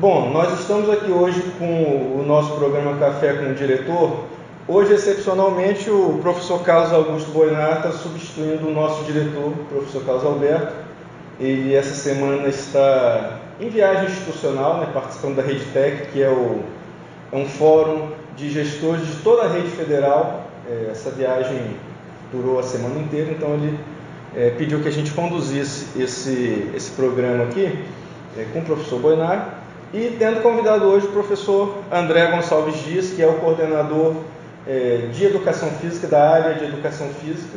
Bom, nós estamos aqui hoje com o nosso programa Café com o Diretor. Hoje, excepcionalmente, o professor Carlos Augusto Boinar está substituindo o nosso diretor, o professor Carlos Alberto. Ele, essa semana, está em viagem institucional, participando da RedeTech, que é um fórum de gestores de toda a rede federal. Essa viagem durou a semana inteira, então ele pediu que a gente conduzisse esse programa aqui com o professor Boinar. E tendo convidado hoje o professor André Gonçalves Dias, que é o coordenador de Educação Física, da área de Educação Física,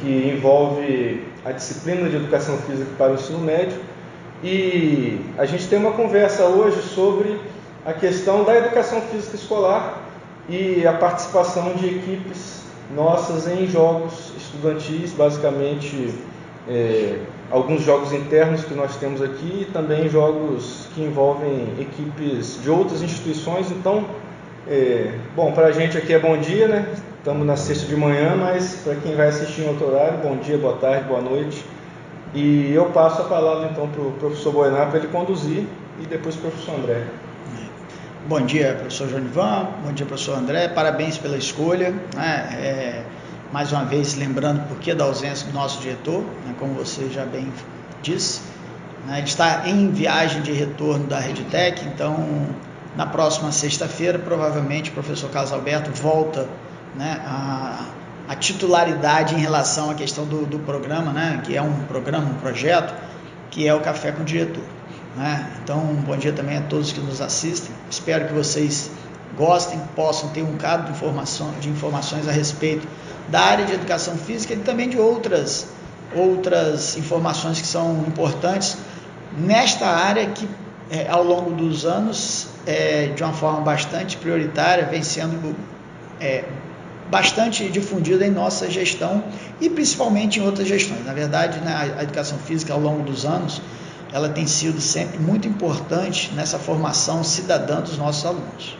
que envolve a disciplina de Educação Física para o ensino médio. E a gente tem uma conversa hoje sobre a questão da Educação Física escolar e a participação de equipes nossas em jogos estudantis, basicamente alguns jogos internos que nós temos aqui e também jogos que envolvem equipes de outras instituições. Então, bom, para a gente aqui é bom dia, né? Estamos na sexta de manhã, mas para quem vai assistir em outro horário, bom dia, boa tarde, boa noite. E eu passo a palavra então para o professor Boinar para ele conduzir e depois para o professor André. Bom dia, professor Jonivan, bom dia, professor André, parabéns pela escolha, mais uma vez lembrando por que da ausência do nosso diretor, como você já bem disse, a gente está em viagem de retorno da RedeTech, então na próxima sexta-feira provavelmente o professor Carlos Alberto volta a titularidade em relação à questão do programa, que é um projeto, que é o Café com o Diretor. Então, bom dia também a todos que nos assistem. Espero que vocês gostem, possam ter um bocado de informações a respeito da área de Educação Física e também de outras informações que são importantes nesta área que, ao longo dos anos, de uma forma bastante prioritária, vem sendo bastante difundida em nossa gestão e principalmente em outras gestões. Na verdade, a Educação Física, ao longo dos anos, ela tem sido sempre muito importante nessa formação cidadã dos nossos alunos.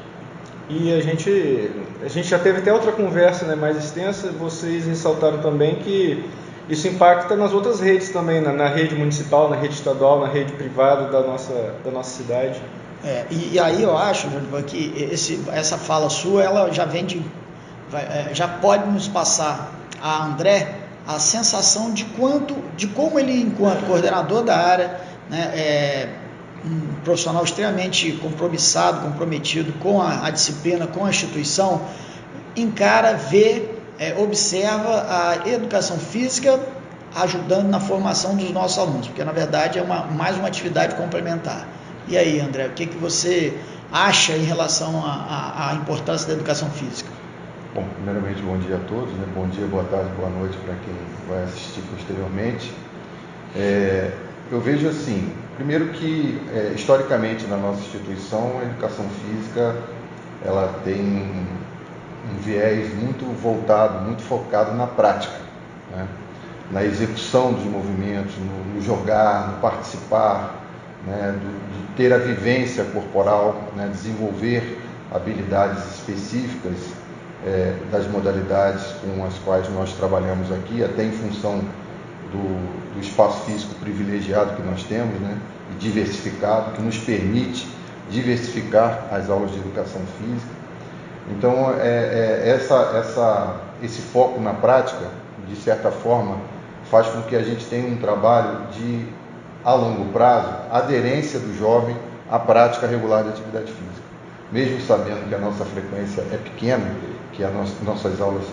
E a gente já teve até outra conversa mais extensa, vocês ressaltaram também que isso impacta nas outras redes também, na rede municipal, na rede estadual, na rede privada da nossa cidade. E aí eu acho, Júlio, que essa fala sua, ela já pode nos passar a André a sensação de como ele, enquanto coordenador da área, um profissional extremamente comprometido com a disciplina, com a instituição, encara, vê, observa a educação física ajudando na formação dos nossos alunos, porque na verdade é mais uma atividade complementar. E aí, André, o que você acha em relação à importância da educação física? Bom, primeiramente, bom dia a todos, Bom dia, boa tarde, boa noite para quem vai assistir posteriormente. Eu vejo assim, primeiro que, historicamente, na nossa instituição, a educação física, ela tem um viés muito voltado, muito focado na prática, na execução dos movimentos, no jogar, no participar, de ter a vivência corporal, desenvolver habilidades específicas das modalidades com as quais nós trabalhamos aqui, até em função do espaço físico privilegiado que nós temos, e diversificado, que nos permite diversificar as aulas de educação física. Então, esse foco na prática, de certa forma, faz com que a gente tenha um trabalho de, a longo prazo, aderência do jovem à prática regular de atividade física. Mesmo sabendo que a nossa frequência é pequena, que as nossas aulas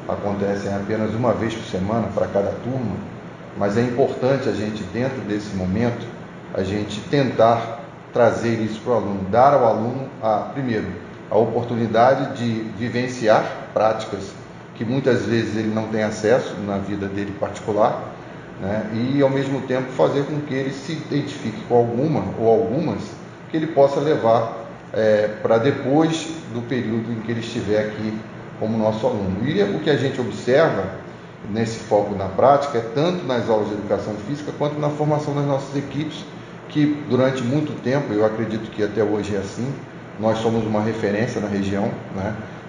acontecem apenas uma vez por semana para cada turma, mas é importante a gente, dentro desse momento, a gente tentar trazer isso para o aluno, dar ao aluno, primeiro, a oportunidade de vivenciar práticas que muitas vezes ele não tem acesso na vida dele particular, e ao mesmo tempo fazer com que ele se identifique com alguma ou algumas que ele possa levar para depois do período em que ele estiver aqui como nosso aluno. E o que a gente observa nesse foco na prática é tanto nas aulas de educação física quanto na formação das nossas equipes, que durante muito tempo, eu acredito que até hoje é assim, nós somos uma referência na região,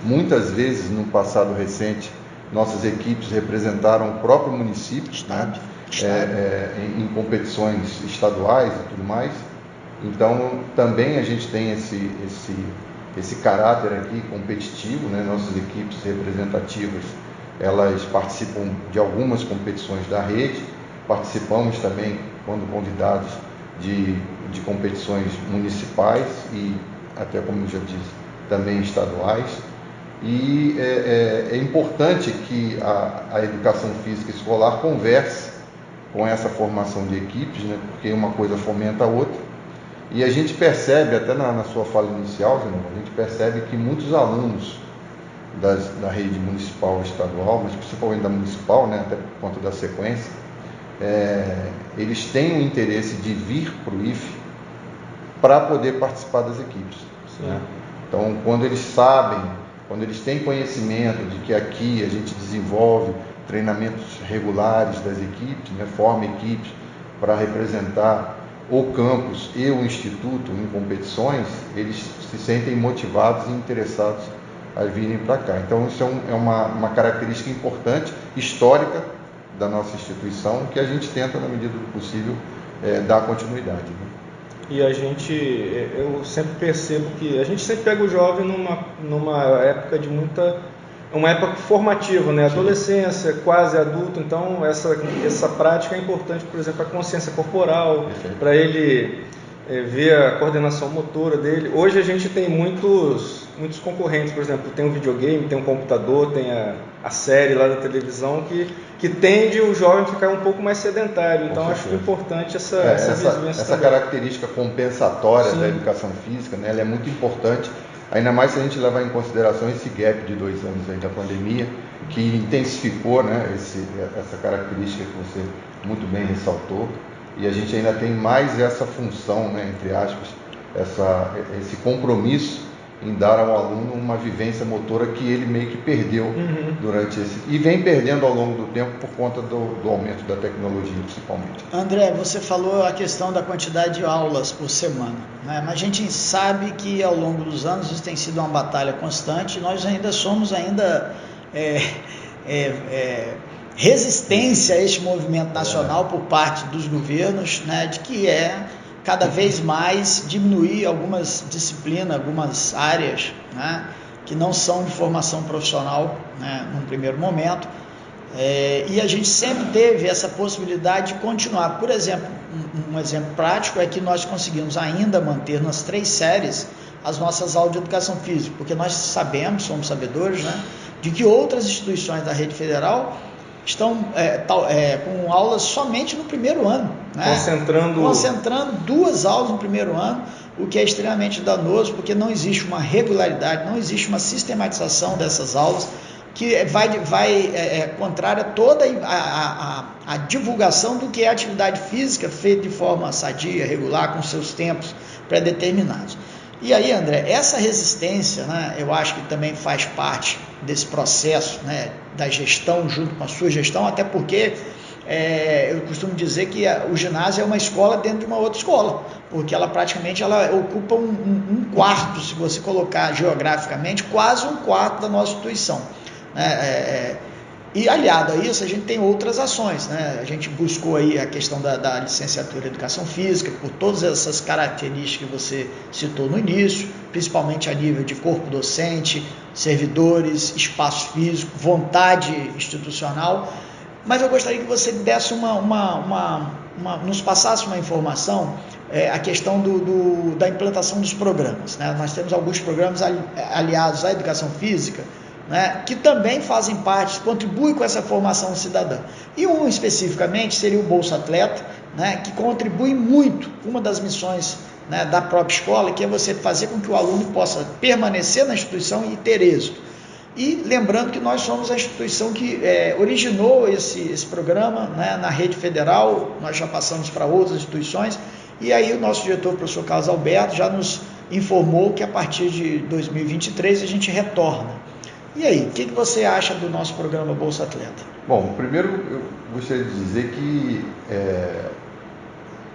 Muitas vezes, no passado recente, nossas equipes representaram o próprio município, em competições estaduais e tudo mais. Então, também a gente tem esse caráter aqui competitivo, né? Nossas equipes representativas, elas participam de algumas competições da rede, participamos também, quando convidados, de competições municipais e até, como eu já disse, também estaduais. E é importante que a educação física escolar converse com essa formação de equipes, né? Porque uma coisa fomenta a outra. E a gente percebe, até na sua fala inicial, a gente percebe que muitos alunos da rede municipal e estadual, mas principalmente da municipal, né? Até por conta da sequência, eles têm o interesse de vir para o IFE para poder participar das equipes. Né? Então, quando eles sabem, quando eles têm conhecimento de que aqui a gente desenvolve treinamentos regulares das equipes, né? Forma equipes para representar o campus e o instituto em competições, eles se sentem motivados e interessados a virem para cá. Então, isso é uma característica importante, histórica, da nossa instituição, que a gente tenta, na medida do possível, dar continuidade. Né? E eu sempre percebo que a gente sempre pega o jovem numa época de uma época formativa, né? Adolescência, quase adulto, então essa prática é importante, por exemplo, a consciência corporal, para ele ver a coordenação motora dele. Hoje a gente tem muitos concorrentes, por exemplo, tem um videogame, tem um computador, tem a série lá da televisão que tende o jovem a ficar um pouco mais sedentário. Então acho importante essa vivência. Essa característica compensatória da educação física, né, ela é muito importante, ainda mais se a gente levar em consideração esse gap de 2 anos aí da pandemia, que intensificou, né, essa característica que você muito bem ressaltou. E a gente ainda tem mais essa função, né, entre aspas, esse compromisso em dar ao aluno uma vivência motora que ele meio que perdeu durante e vem perdendo ao longo do tempo por conta do aumento da tecnologia, principalmente. André, você falou a questão da quantidade de aulas por semana, né? Mas a gente sabe que ao longo dos anos isso tem sido uma batalha constante. Nós ainda somos resistência a este movimento nacional por parte dos governos, né, de que cada vez mais diminuir algumas disciplinas, algumas áreas, né, que não são de formação profissional, né, num primeiro momento, e a gente sempre teve essa possibilidade de continuar. Por exemplo, um exemplo prático é que nós conseguimos ainda manter nas 3 séries as nossas aulas de educação física, porque nós somos sabedores, né, de que outras instituições da rede federal estão com aulas somente no primeiro ano, né? Concentrando 2 aulas no primeiro ano, o que é extremamente danoso, porque não existe uma regularidade, não existe uma sistematização dessas aulas, que vai contrária a toda a divulgação do que é atividade física feita de forma sadia, regular, com seus tempos pré-determinados. E aí, André, essa resistência, né, eu acho que também faz parte desse processo, né, da gestão junto com a sua gestão, até porque eu costumo dizer que o ginásio é uma escola dentro de uma outra escola, porque ela praticamente ocupa um quarto, se você colocar geograficamente, quase um quarto da nossa instituição, né? E aliado a isso, a gente tem outras ações, né? A gente buscou aí a questão da licenciatura em Educação Física, por todas essas características que você citou no início, principalmente a nível de corpo docente, servidores, espaço físico, vontade institucional. Mas eu gostaria que você desse nos passasse uma informação, a questão da implantação dos programas, né? Nós temos alguns programas aliados à Educação Física, né, que também fazem parte, contribuem com essa formação cidadã. E um especificamente seria o Bolsa Atleta, né, que contribui muito, uma das missões, né, da própria escola, que é você fazer com que o aluno possa permanecer na instituição e ter êxito. E lembrando que nós somos a instituição que originou esse programa, né, na rede federal, nós já passamos para outras instituições, e aí o nosso diretor, o professor Carlos Alberto, já nos informou que a partir de 2023 a gente retorna. E aí, o que você acha do nosso programa Bolsa Atleta? Bom, primeiro eu gostaria de dizer que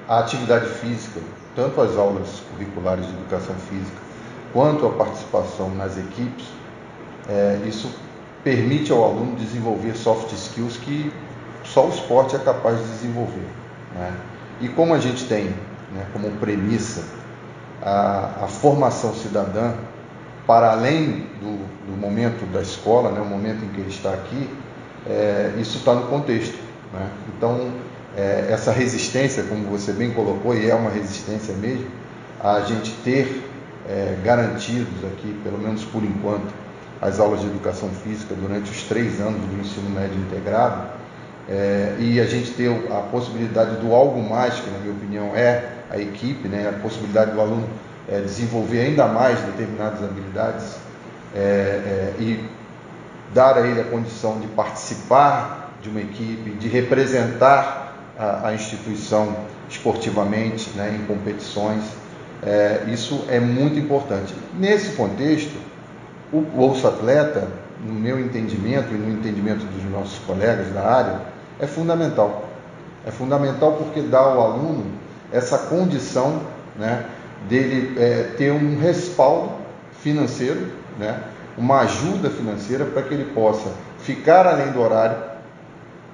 a atividade física, tanto as aulas curriculares de educação física, quanto a participação nas equipes, isso permite ao aluno desenvolver soft skills que só o esporte é capaz de desenvolver, né? E como a gente tem, né, como premissa a formação cidadã, para além do momento da escola, né, o momento em que ele está aqui, isso está no contexto, né? Então, essa resistência, como você bem colocou, e é uma resistência mesmo, a gente ter garantidos aqui, pelo menos por enquanto, as aulas de educação física durante os 3 anos do ensino médio integrado, e a gente ter a possibilidade do algo mais, que na minha opinião é a equipe, né, a possibilidade do aluno desenvolver ainda mais determinadas habilidades e dar a ele a condição de participar de uma equipe, de representar a instituição esportivamente, né, em competições. Isso é muito importante. Nesse contexto, o Bolsa Atleta, no meu entendimento e no entendimento dos nossos colegas da área, é fundamental. É fundamental porque dá ao aluno essa condição, né, dele ter um respaldo financeiro, né, uma ajuda financeira para que ele possa ficar além do horário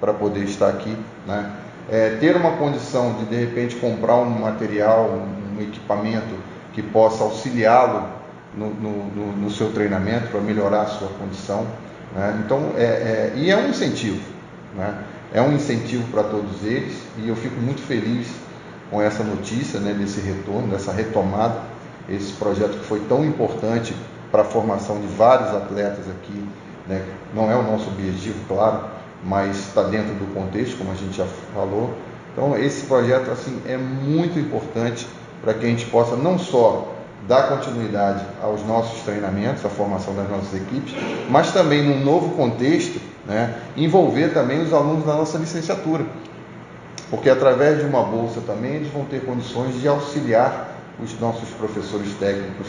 para poder estar aqui, né, ter uma condição de repente, comprar um material, um equipamento que possa auxiliá-lo no seu treinamento para melhorar a sua condição, né? Então, e é um incentivo, né? É um incentivo para todos eles, e eu fico muito feliz com essa notícia, né, desse retorno, dessa retomada, esse projeto que foi tão importante para a formação de vários atletas aqui, né? Não é o nosso objetivo, claro, mas está dentro do contexto, como a gente já falou. Então, esse projeto assim, é muito importante para que a gente possa não só dar continuidade aos nossos treinamentos, à formação das nossas equipes, mas também, num novo contexto, né, envolver também os alunos da nossa licenciatura, porque através de uma bolsa também eles vão ter condições de auxiliar os nossos professores técnicos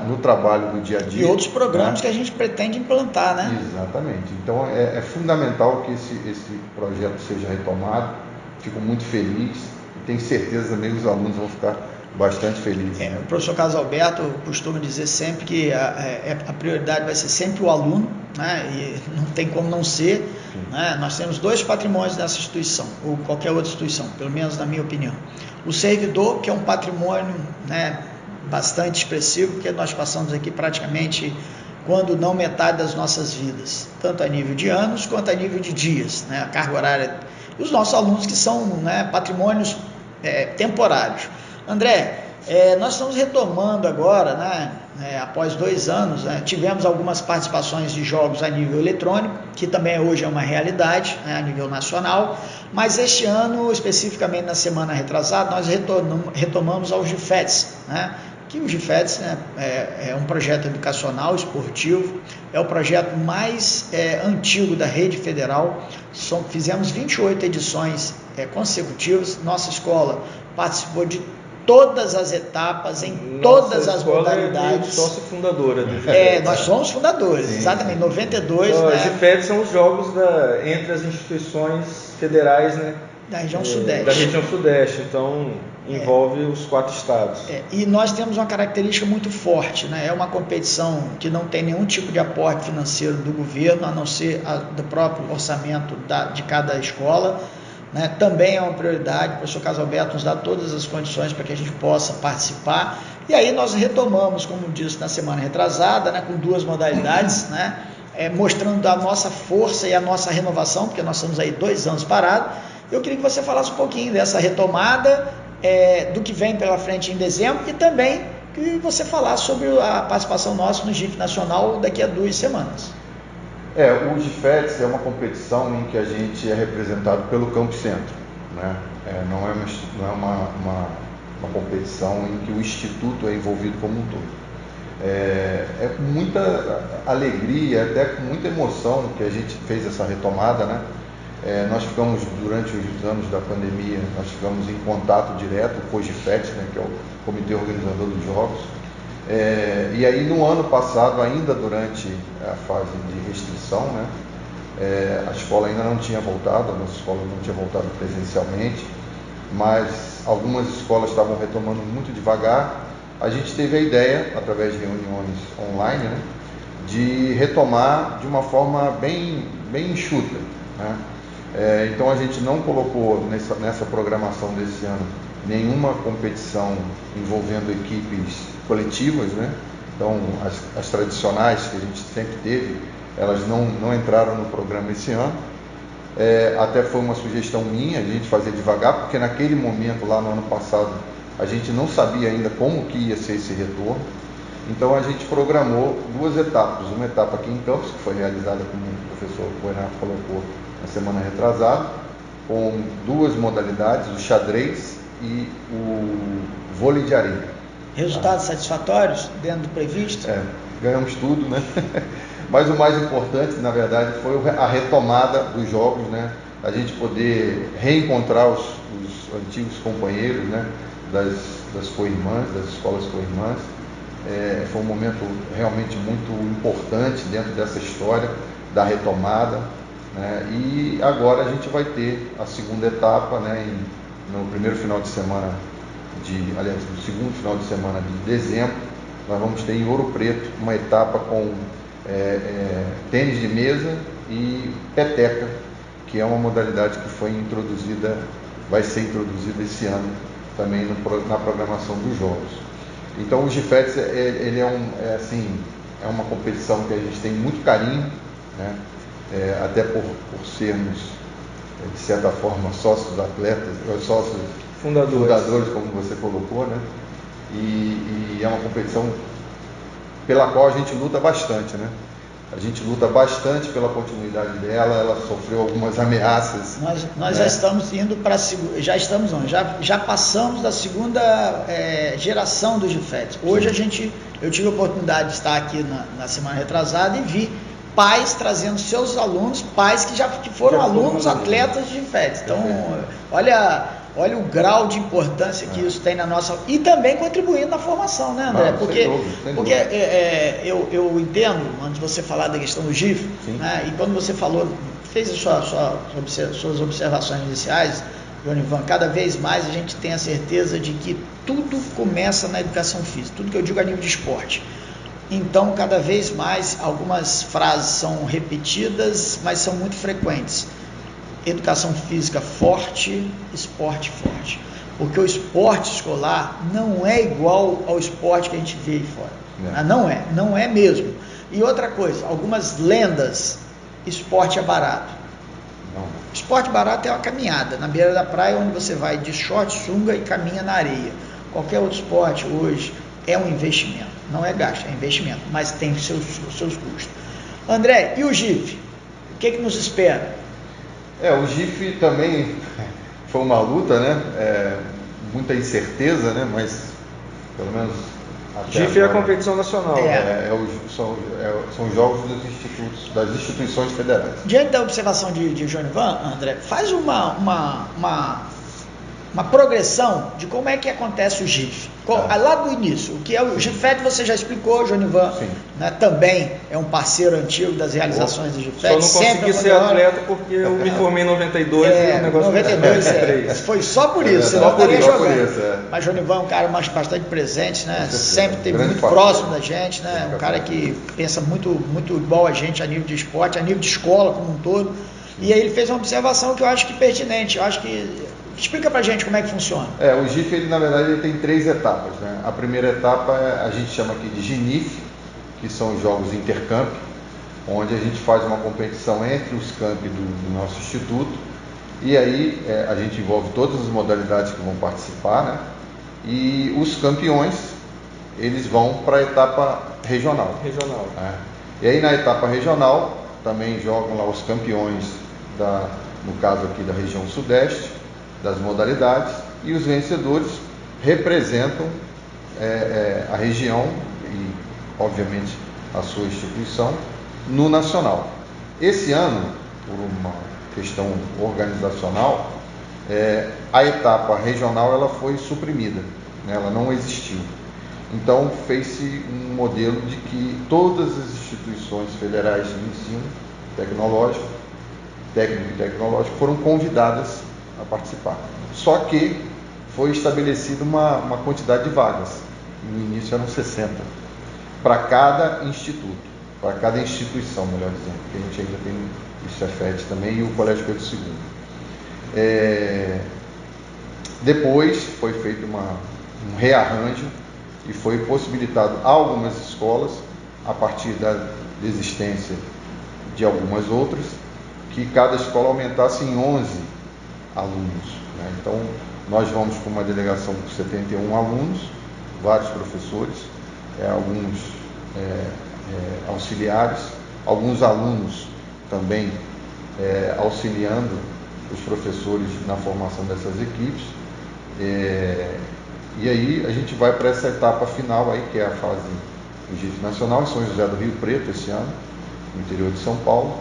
no trabalho do dia a dia. E outros programas, né, que a gente pretende implantar, né? Exatamente. Então é fundamental que esse projeto seja retomado. Fico muito feliz e tenho certeza também que os alunos vão ficar bastante felizes. O professor Carlos Alberto costuma dizer sempre que a prioridade vai ser sempre o aluno, né? E não tem como não ser, né? Nós temos 2 patrimônios nessa instituição, ou qualquer outra instituição, pelo menos na minha opinião. O servidor, que é um patrimônio, né, bastante expressivo, porque nós passamos aqui praticamente, quando não metade das nossas vidas, tanto a nível de anos quanto a nível de dias, né? A carga horária. E os nossos alunos, que são, né, patrimônios temporários. André, nós estamos retomando agora, né, após 2 anos, né, tivemos algumas participações de jogos a nível eletrônico, que também hoje é uma realidade, né, a nível nacional, mas este ano, especificamente na semana retrasada, nós retomamos aos GIFETs, né, que o GIFETs, né, é um projeto educacional, esportivo, é o projeto mais antigo da rede federal. Fizemos 28 edições consecutivas. Nossa escola participou de todas as etapas, em todas as modalidades. É sócio fundadora do nós somos fundadores, sim, exatamente, 92. Então, né? Os GIFETs são os jogos entre as instituições federais, né, da região Sudeste. Da região Sudeste, então envolve os 4 estados. E nós temos uma característica muito forte, né? É uma competição que não tem nenhum tipo de aporte financeiro do governo, a não ser do próprio orçamento de cada escola. Né, também é uma prioridade. O professor Carlos Alberto nos dá todas as condições para que a gente possa participar, e aí nós retomamos, como disse na semana retrasada, né, com 2 modalidades, né, mostrando a nossa força e a nossa renovação, porque nós estamos aí 2 anos parados. Eu queria que você falasse um pouquinho dessa retomada, do que vem pela frente em dezembro, e também que você falasse sobre a participação nossa no GIF Nacional daqui a 2 semanas. O GIFETs é uma competição em que a gente é representado pelo Campo Centro, né? Não é uma competição em que o Instituto é envolvido como um todo. É com muita alegria, até com muita emoção que a gente fez essa retomada, né? Nós ficamos, durante os anos da pandemia, nós ficamos em contato direto com o GIFETs, né, que é o Comitê Organizador dos Jogos. E aí, no ano passado, ainda durante a fase de restrição, né, a escola ainda não tinha voltado, a nossa escola não tinha voltado presencialmente, mas algumas escolas estavam retomando muito devagar. A gente teve a ideia, através de reuniões online, né, de retomar de uma forma bem enxuta, né? Então a gente não colocou nessa programação desse ano nenhuma competição envolvendo equipes coletivas, né? Então, as tradicionais que a gente sempre teve, elas não entraram no programa esse ano. Até foi uma sugestão minha, a gente fazer devagar, porque naquele momento, lá no ano passado, a gente não sabia ainda como que ia ser esse retorno. Então, a gente programou 2 etapas. Uma etapa aqui em Campos, que foi realizada, como o professor Boinato colocou, na semana retrasada, com 2 modalidades, o xadrez e o vôlei de areia. Resultados satisfatórios dentro do previsto? Ganhamos tudo, né? Mas o mais importante, na verdade, foi a retomada dos jogos, né? A gente poder reencontrar os antigos companheiros, né? Das co-irmãs, das escolas co-irmãs. Foi um momento realmente muito importante dentro dessa história da retomada, né? E agora a gente vai ter a segunda etapa, né? No primeiro final de semana no segundo final de semana de dezembro, nós vamos ter em Ouro Preto uma etapa com tênis de mesa e peteca, que é uma modalidade que vai ser introduzida esse ano também na programação dos jogos. Então o GIFETS ele é uma competição que a gente tem muito carinho, né? Até por sermos, de certa forma, sócios atletas, sócios fundadores, como você colocou, né? E é uma competição pela qual a gente luta bastante, né? A gente luta bastante pela continuidade dela. Ela sofreu algumas ameaças. Nós já estamos indo para já passamos da segunda geração do GIFETS. Hoje eu tive a oportunidade de estar aqui na semana retrasada e vi pais trazendo seus alunos, pais que foram alunos atletas de GIFETS. Então, olha o grau de importância que isso tem na nossa... E também contribuindo na formação, né, André? Porque eu entendo, antes de você falar da questão do GIF, né, e quando você fez as suas observações iniciais, Jonivan, cada vez mais a gente tem a certeza de que tudo começa na educação física, tudo que eu digo a nível de esporte. Então, cada vez mais, algumas frases são repetidas, mas são muito frequentes. Educação física forte, esporte forte. Porque o esporte escolar não é igual ao esporte que a gente vê aí fora. Não é mesmo. E outra coisa, algumas lendas, esporte é barato. Esporte barato é uma caminhada na beira da praia, onde você vai de short, sunga e caminha na areia. Qualquer outro esporte hoje é um investimento. Não é gasto, é investimento, mas tem seus custos. André, e o GIF? O que nos espera? O GIF também foi uma luta, né? Muita incerteza, né? Mas pelo menos GIF é a competição nacional. São jogos das instituições federais. Diante da observação de Jonivan, André, faz uma progressão de como é que acontece o GIF. Lá do início, o que é o GIFET você já explicou, Jonivan, né, também é um parceiro antigo das realizações do GIFET. Só não consegui ser atleta porque eu me formei em 92 e o negócio 92 foi só por isso, você não estaria jogando. Mas Jonivan é um cara bastante presente, né? Sempre esteve muito próximo da gente, né? Um cara que pensa muito igual a gente a nível de esporte, a nível de escola como um todo. E aí ele fez uma observação que eu acho que pertinente, explica pra gente como é que funciona. O GIF, ele, na verdade, ele tem 3 etapas, né? A primeira etapa a gente chama aqui de GINIF, que são os jogos intercamp, onde a gente faz uma competição entre os campi do nosso instituto, e aí a gente envolve todas as modalidades que vão participar, né? E os campeões, eles vão para a etapa regional. Né? E aí na etapa regional também jogam lá os campeões no caso aqui da região sudeste, das modalidades, e os vencedores representam a região e, obviamente, a sua instituição no nacional. Esse ano, por uma questão organizacional, a etapa regional ela foi suprimida, né? Ela não existiu. Então, fez-se um modelo de que todas as instituições federais de ensino técnico e tecnológico foram convidadas a participar. Só que foi estabelecida uma quantidade de vagas. No início eram 60 para cada instituto, para cada instituição, melhor dizendo, porque a gente ainda tem o Cefet também e o Colégio Pedro II. Depois foi feito um rearranjo e foi possibilitado a algumas escolas, a partir da existência de algumas outras, que cada escola aumentasse em 11 alunos, né? Então, nós vamos com uma delegação com 71 alunos, vários professores, alguns auxiliares, alguns alunos também auxiliando os professores na formação dessas equipes. E aí a gente vai para essa etapa final aí, que é a fase do GIF Nacional, em São José do Rio Preto, esse ano, no interior de São Paulo.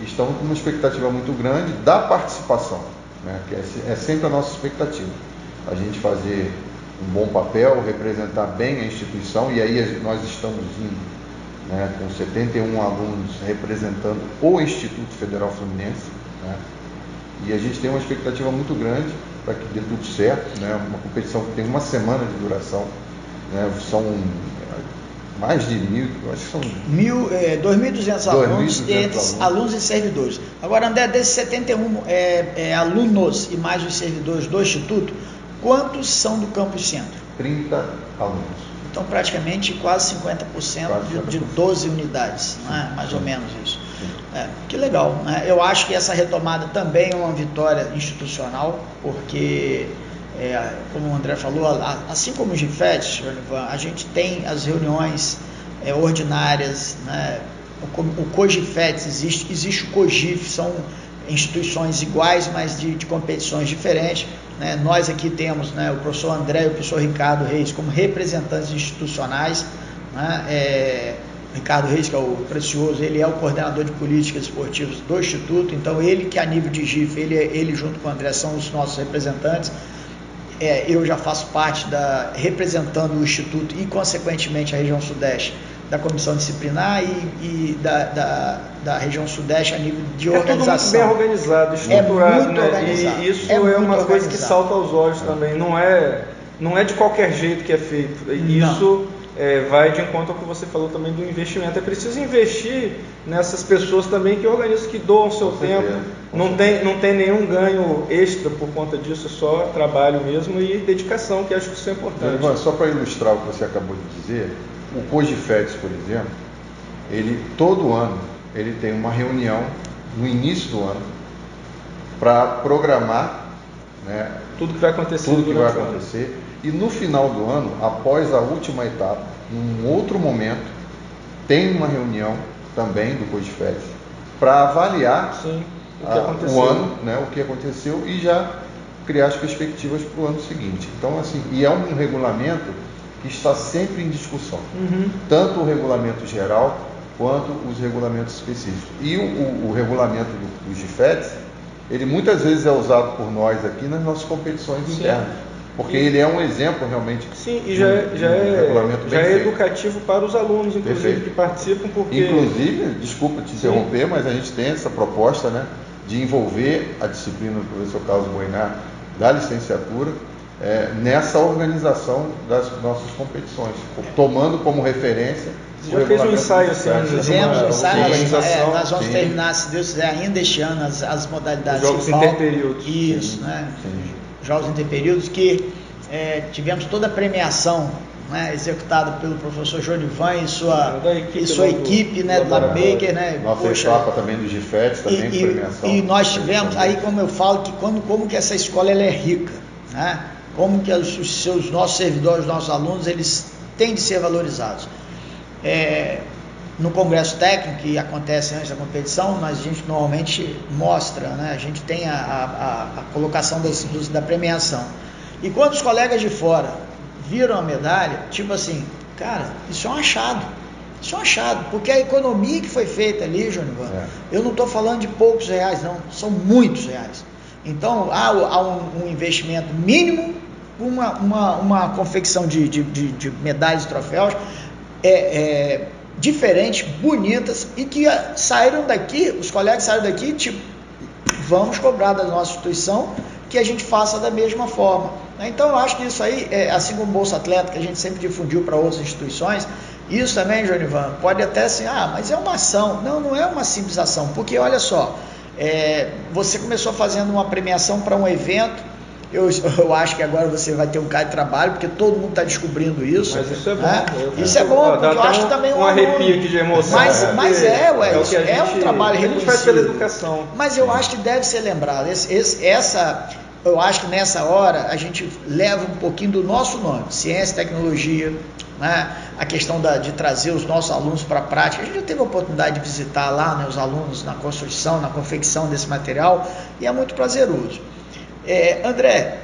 E estamos com uma expectativa muito grande da participação, né, que é sempre a nossa expectativa. A gente fazer um bom papel, representar bem a instituição, e aí nós estamos indo, né, com 71 alunos representando o Instituto Federal Fluminense, né, e a gente tem uma expectativa muito grande para que dê tudo certo, né, uma competição que tem uma semana de duração, né, são mais de 1.000, acho que são 2.200 alunos, entre alunos e servidores. Agora, André, desses 71 alunos e mais os servidores do Instituto, quantos são do Campus Centro? 30 alunos. Então, praticamente quase 50% de 12 unidades, né? Mais ou menos isso. Que legal, né? Eu acho que essa retomada também é uma vitória institucional, porque, como o André falou, assim como o GIFET, a gente tem as reuniões ordinárias, né? O COGIFET existe o COGIF, são instituições iguais, mas de competições diferentes, né? Nós aqui temos, né, o professor André e o professor Ricardo Reis como representantes institucionais, né? Ricardo Reis, que é o Precioso, ele é o coordenador de políticas esportivas do Instituto, então ele que a nível de GIF, ele junto com o André são os nossos representantes. Eu já faço parte representando o Instituto e consequentemente a região Sudeste da comissão disciplinar e da região Sudeste a nível de organização. É tudo muito bem organizado, estruturado, muito organizado. E isso é uma coisa que salta aos olhos também, não é de qualquer jeito que é feito. Isso vai de encontro ao que você falou também do investimento. É preciso investir nessas pessoas também que organizam, que doam seu tempo. Não tem nenhum ganho extra por conta disso, é só trabalho mesmo e dedicação, que acho que isso é importante. Só para ilustrar o que você acabou de dizer, o COGIFET, por exemplo, todo ano ele tem uma reunião no início do ano para programar, né, tudo que vai acontecer. E no final do ano, após a última etapa, num outro momento, tem uma reunião também do COGIFET para avaliar o ano, né, o que aconteceu, e já criar as perspectivas para o ano seguinte. Então, assim, e é um regulamento que está sempre em discussão, tanto o regulamento geral quanto os regulamentos específicos. E o regulamento do GIFET, ele muitas vezes é usado por nós aqui nas nossas competições internas, porque ele é um exemplo realmente. Sim, e já é educativo para os alunos, inclusive, perfeito, que participam, porque... Inclusive, desculpa te interromper, mas a gente tem essa proposta, né, de envolver a disciplina do professor Carlos Boinar da licenciatura nessa organização das nossas competições, tomando como referência. Você já fez um ensaio assim? Fizemos um ensaio, nós vamos terminar, se Deus quiser, ainda este ano as modalidades. Os jogos interperíodos. Isso, né? Jogos interperíodos, que tivemos toda a premiação, né, executada pelo professor Jonivan e sua equipe, né, do Labmaker, né? Nossa etapa também do GIFET, também premiação. E nós tivemos, aí como eu falo, que como que essa escola ela é rica, né? Como que os nossos servidores, os nossos alunos, eles têm de ser valorizados. No congresso técnico, que acontece antes da competição, a gente normalmente mostra, né, a gente tem a colocação da premiação. E quando os colegas de fora viram a medalha, tipo assim, cara, isso é um achado, porque a economia que foi feita ali, Júnior, eu não estou falando de poucos reais, não, são muitos reais. Então, há um investimento mínimo, uma confecção de medalhas e troféus diferentes, bonitas, e que saíram daqui, os colegas saíram daqui, tipo, vamos cobrar da nossa instituição que a gente faça da mesma forma. Então, eu acho que isso aí, assim como o Bolsa Atleta, que a gente sempre difundiu para outras instituições, isso também, Jonivan, pode até assim, mas é uma ação. Não é uma simples ação, porque olha só, você começou fazendo uma premiação para um evento eu acho que agora você vai ter um cara de trabalho, porque todo mundo está descobrindo isso. Mas isso é bom. Né? Isso é bom, porque eu acho também um arrepio aqui de emoção. Mas é um trabalho reconhecido. A gente faz pela educação. Mas eu acho que deve ser lembrado. Eu acho que nessa hora a gente leva um pouquinho do nosso nome, ciência e tecnologia, né? A questão de trazer os nossos alunos para a prática. A gente já teve a oportunidade de visitar lá, né, os alunos na construção, na confecção desse material, e é muito prazeroso. André,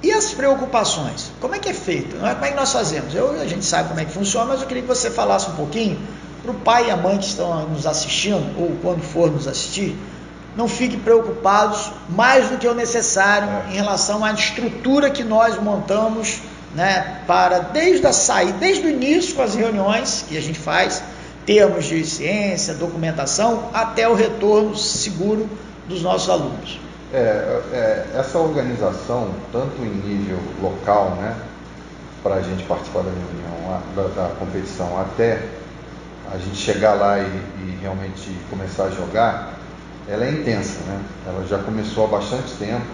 e as preocupações? Como é que é feito? Como é que nós fazemos? A gente sabe como é que funciona, mas eu queria que você falasse um pouquinho para o pai e a mãe que estão nos assistindo, ou quando for nos assistir, não fiquem preocupados mais do que o necessário em relação à estrutura que nós montamos, né, desde o início com as reuniões que a gente faz, termos de ciência, documentação, até o retorno seguro dos nossos alunos. Essa organização, tanto em nível local, né, para a gente participar da reunião, da competição, até a gente chegar lá e realmente começar a jogar, ela é intensa, né? Ela já começou há bastante tempo,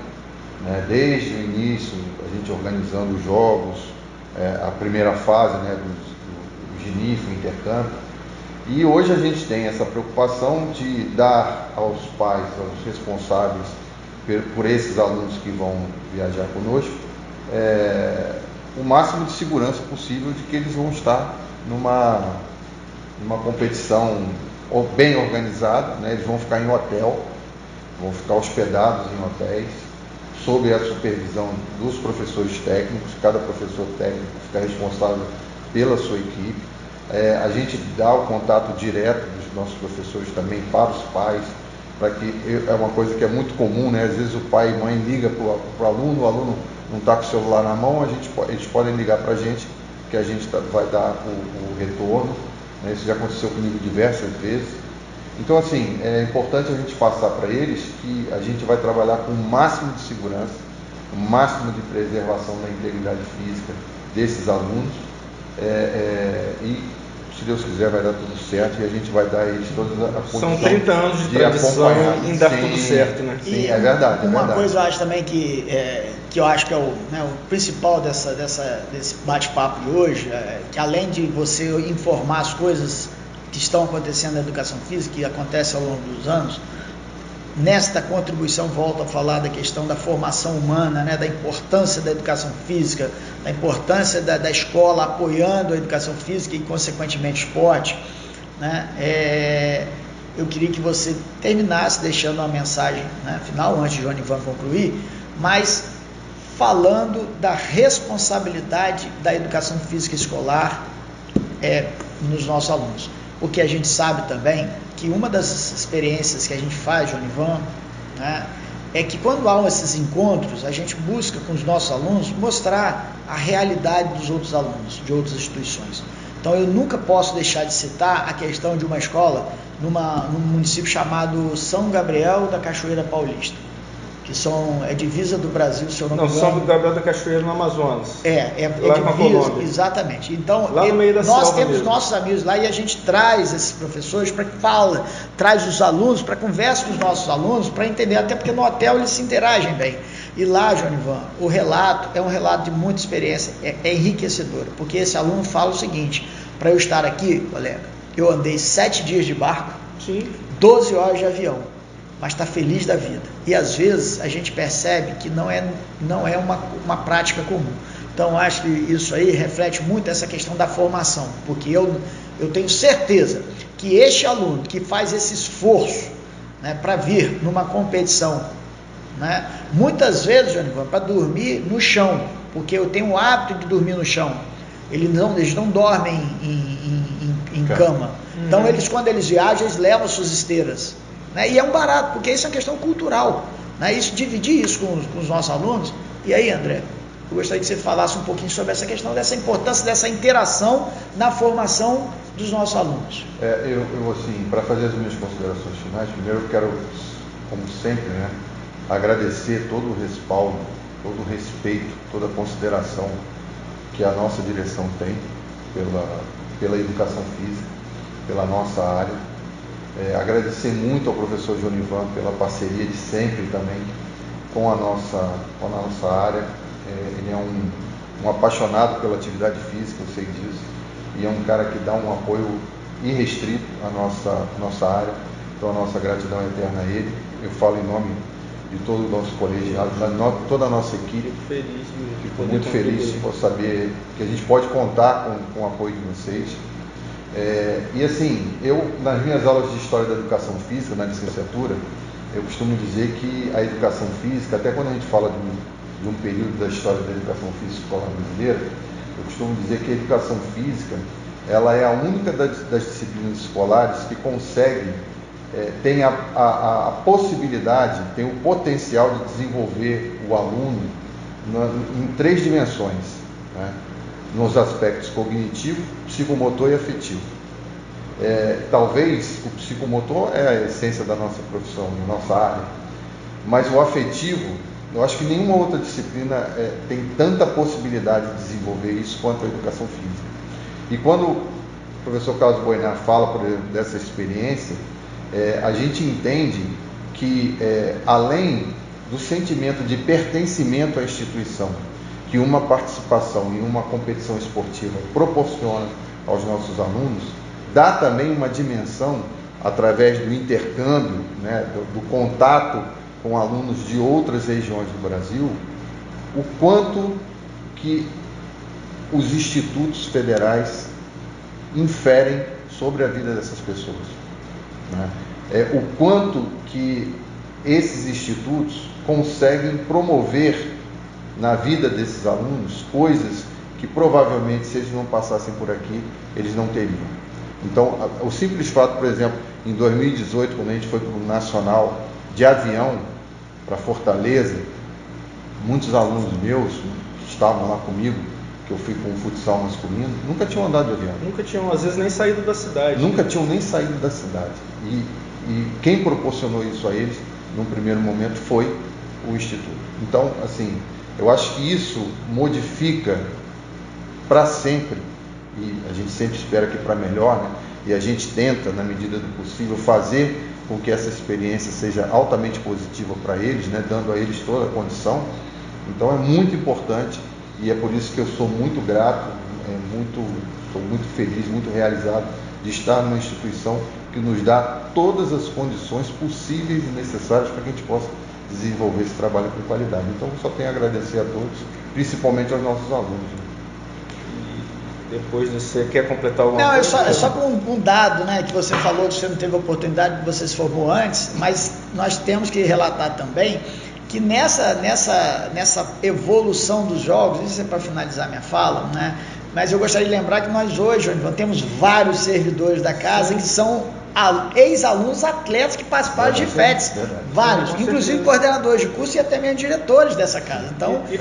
né? Desde o início, a gente organizando os jogos, a primeira fase, né, do GNIF, o intercâmbio, e hoje a gente tem essa preocupação de dar aos pais, aos responsáveis por esses alunos que vão viajar conosco, o máximo de segurança possível de que eles vão estar numa competição bem organizada, né? Eles vão ficar em hotel, vão ficar hospedados em hotéis, sob a supervisão dos professores técnicos. Cada professor técnico fica responsável pela sua equipe. A gente dá o contato direto dos nossos professores também para os pais, para que é uma coisa que é muito comum, né? Às vezes o pai e mãe liga para o aluno não está com o celular na mão, eles podem ligar para a gente, que a gente vai dar o retorno. Isso já aconteceu comigo diversas vezes. Então, assim, é importante a gente passar para eles que a gente vai trabalhar com o máximo de segurança, o máximo de preservação da integridade física desses alunos, e, se Deus quiser, vai dar tudo certo e a gente vai dar a eles toda a condição. São 30 anos de tradição em dar tudo certo, né? Sim, é verdade. Uma coisa eu acho também que eu acho que é o principal desse bate-papo de hoje, que além de você informar as coisas que estão acontecendo na educação física, que acontece ao longo dos anos, nesta contribuição volto a falar da questão da formação humana, né, da importância da educação física, da importância da escola apoiando a educação física e, consequentemente, esporte, né? Eu queria que você terminasse deixando uma mensagem, né, final, antes de João Ivan concluir, mas falando da responsabilidade da educação física escolar nos nossos alunos. Porque a gente sabe também que uma das experiências que a gente faz, João Ivan, né, é que quando há esses encontros, a gente busca com os nossos alunos mostrar a realidade dos outros alunos, de outras instituições. Então eu nunca posso deixar de citar a questão de uma escola num município chamado São Gabriel da Cachoeira Paulista, que é divisa do Brasil, se eu não me engano. São Gabriel da Cachoeira, no Amazonas. Lá na divisa, Colômbia. Exatamente. Então, lá no meio da nós selva temos mesmo. nossos amigos lá e a gente traz esses professores para que traz os alunos, para conversa com os nossos alunos, para entender, até porque no hotel eles se interagem bem. E lá, João Ivan, o relato é um relato de muita experiência, é enriquecedor, porque esse aluno fala o seguinte: para eu estar aqui, colega, eu andei 7 dias de barco, Sim. 12 horas de avião, mas está feliz da vida. E às vezes a gente percebe que não é uma prática comum. Então acho que isso aí reflete muito essa questão da formação, porque eu tenho certeza que este aluno que faz esse esforço, né, para vir numa competição, né, muitas vezes, Jânio, para dormir no chão, porque eu tenho o hábito de dormir no chão. Eles não dormem em cama. Então quando eles viajam, eles levam suas esteiras. Né? E é um barato, porque isso é uma questão cultural, né? Dividir isso com os nossos alunos. E aí, André, eu gostaria que você falasse um pouquinho sobre essa questão, dessa importância, dessa interação na formação dos nossos alunos. Eu assim, para fazer as minhas considerações finais, primeiro eu quero, como sempre, né, agradecer todo o respaldo, todo o respeito, toda a consideração que a nossa direção tem pela educação física, pela nossa área. Agradecer muito ao professor João Ivan pela parceria de sempre também, com a nossa área. Ele é um apaixonado pela atividade física, eu sei disso, e é um cara que dá um apoio irrestrito à nossa área. Então a nossa gratidão é eterna a ele. Eu falo em nome de todo o nosso colegiado, toda a nossa equipe. Fico muito feliz por saber que a gente pode contar com o apoio de vocês. E assim, eu nas minhas aulas de História da Educação Física, na licenciatura, eu costumo dizer que a educação física, até quando a gente fala de um período da história da educação física escolar brasileira, eu costumo dizer que a educação física, ela é a única das disciplinas escolares que consegue, tem a possibilidade, tem o potencial de desenvolver o aluno em 3 dimensões, né? Nos aspectos cognitivo, psicomotor e afetivo. Talvez o psicomotor é a essência da nossa profissão, da nossa área, mas o afetivo, eu acho que nenhuma outra disciplina tem tanta possibilidade de desenvolver isso quanto a educação física. E quando o professor Carlos Boinar fala, por exemplo, dessa experiência, a gente entende que, além do sentimento de pertencimento à instituição, que uma participação em uma competição esportiva proporciona aos nossos alunos, dá também uma dimensão, através do intercâmbio, né, do contato com alunos de outras regiões do Brasil, o quanto que os institutos federais inferem sobre a vida dessas pessoas, né? O quanto que esses institutos conseguem promover na vida desses alunos coisas que provavelmente, se eles não passassem por aqui, eles não teriam. Então, o simples fato, por exemplo, em 2018, quando a gente foi para o Nacional de avião para Fortaleza, muitos alunos meus que estavam lá comigo, que eu fui com o futsal masculino, nunca tinham andado de avião. Nunca tinham, às vezes, nem saído da cidade. Nunca tinham nem saído da cidade. E quem proporcionou isso a eles, num primeiro momento, foi o Instituto. Então, assim, eu acho que isso modifica para sempre, e a gente sempre espera que para melhor, né? E a gente tenta, na medida do possível, fazer com que essa experiência seja altamente positiva para eles, né? Dando a eles toda a condição. Então é muito importante, e é por isso que eu sou muito grato, sou muito feliz, muito realizado de estar numa instituição que nos dá todas as condições possíveis e necessárias para que a gente possa desenvolver esse trabalho com qualidade. Então, eu só tenho a agradecer a todos, principalmente aos nossos alunos. E depois você quer completar alguma coisa? Não, é só com um dado, né, que você falou que você não teve oportunidade, que você se formou antes, mas nós temos que relatar também que nessa evolução dos jogos, isso é para finalizar minha fala, né, mas eu gostaria de lembrar que nós hoje temos vários servidores da casa que são ex-alunos atletas que participaram de FETs, vários, inclusive coordenadores de curso e até mesmo diretores dessa casa. Então, e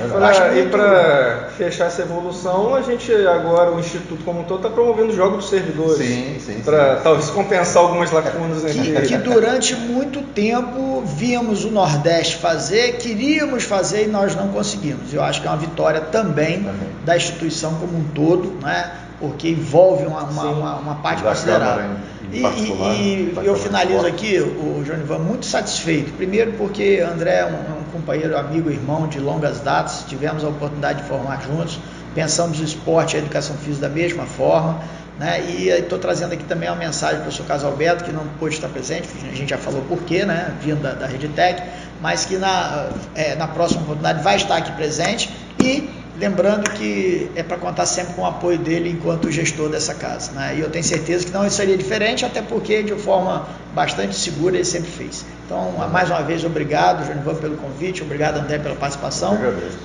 para fechar essa evolução, a gente agora, o Instituto como um todo, está promovendo jogos dos servidores, para talvez compensar algumas lacunas que durante muito tempo víamos o Nordeste fazer, queríamos fazer e nós não conseguimos. Eu acho que é uma vitória também da instituição como um todo, né? Porque envolve uma parte considerável. E eu finalizo aqui, o Jonivan, muito satisfeito. Primeiro porque André é um companheiro, amigo, irmão de longas datas, tivemos a oportunidade de formar juntos, pensamos o esporte e a educação física da mesma forma, né? E estou trazendo aqui também uma mensagem para o professor Carlos Alberto, que não pôde estar presente, a gente já falou por quê, né? Vindo da Reditec, mas que na próxima oportunidade vai estar aqui presente, e lembrando que é para contar sempre com o apoio dele enquanto gestor dessa casa, né? E eu tenho certeza que não seria diferente, até porque de forma bastante segura ele sempre fez. Então, mais uma vez, obrigado, Jonivan, pelo convite, obrigado, André, pela participação.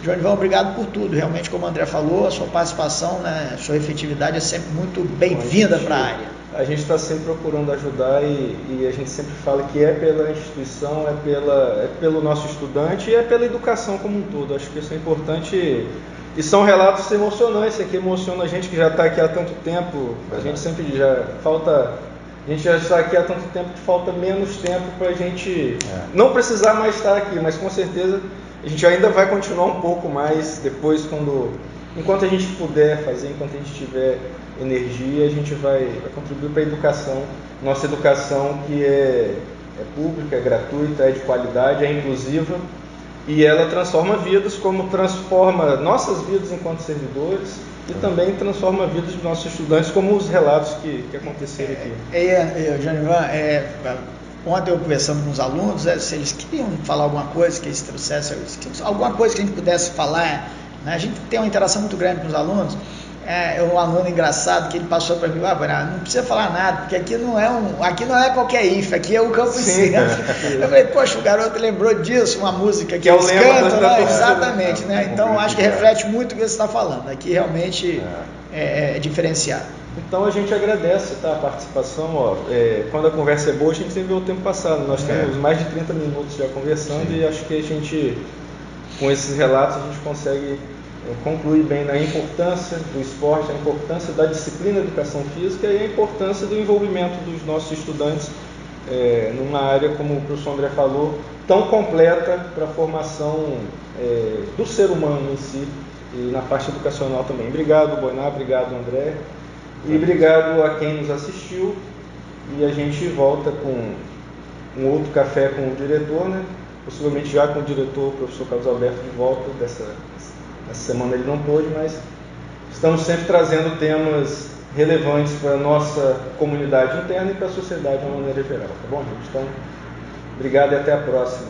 Jonivan, obrigado por tudo. Realmente, como o André falou, a sua participação, né, a sua efetividade é sempre muito bem-vinda para a área. A gente está sempre procurando ajudar e a gente sempre fala que é pela instituição, é pelo nosso estudante e é pela educação como um todo. Acho que isso é importante. E são relatos emocionantes, que emocionam a gente que já está aqui há tanto tempo. A gente sempre a gente já está aqui há tanto tempo que falta menos tempo para a gente não precisar mais estar aqui, mas com certeza a gente ainda vai continuar um pouco mais depois, enquanto a gente puder fazer, enquanto a gente tiver energia, a gente vai contribuir para a educação, nossa educação que é pública, é gratuita, é de qualidade, é inclusiva. E ela transforma vidas, como transforma nossas vidas enquanto servidores e também transforma a vida dos nossos estudantes, como os relatos que aconteceram aqui. Jonivan, ontem eu conversando com os alunos, se eles queriam falar alguma coisa, que eles trouxessem alguma coisa que a gente pudesse falar, né? A gente tem uma interação muito grande com os alunos. Um aluno engraçado que ele passou para mim, não precisa falar nada, porque aqui não é qualquer IF, aqui é o Campo Centro. Eu falei, poxa, o garoto lembrou disso, uma música que eles cantam, né? Exatamente, né? Então acho que reflete muito o que você está falando, aqui realmente é diferenciado. Então a gente agradece, tá, a participação, quando a conversa é boa a gente sempre vê o tempo passado, nós temos mais de 30 minutos já conversando. Sim. E acho que a gente, com esses relatos, a gente consegue concluir bem na importância do esporte, a importância da disciplina educação física e a importância do envolvimento dos nossos estudantes numa área, como o professor André falou, tão completa para a formação do ser humano em si e na parte educacional também. Obrigado, Boiná, obrigado, André, e obrigado a quem nos assistiu, e a gente volta com um outro café com o diretor, né? Possivelmente já com o diretor, o professor Carlos Alberto, de volta essa semana ele não pôde, mas estamos sempre trazendo temas relevantes para a nossa comunidade interna e para a sociedade de uma maneira geral, tá bom, gente? Então, obrigado e até a próxima.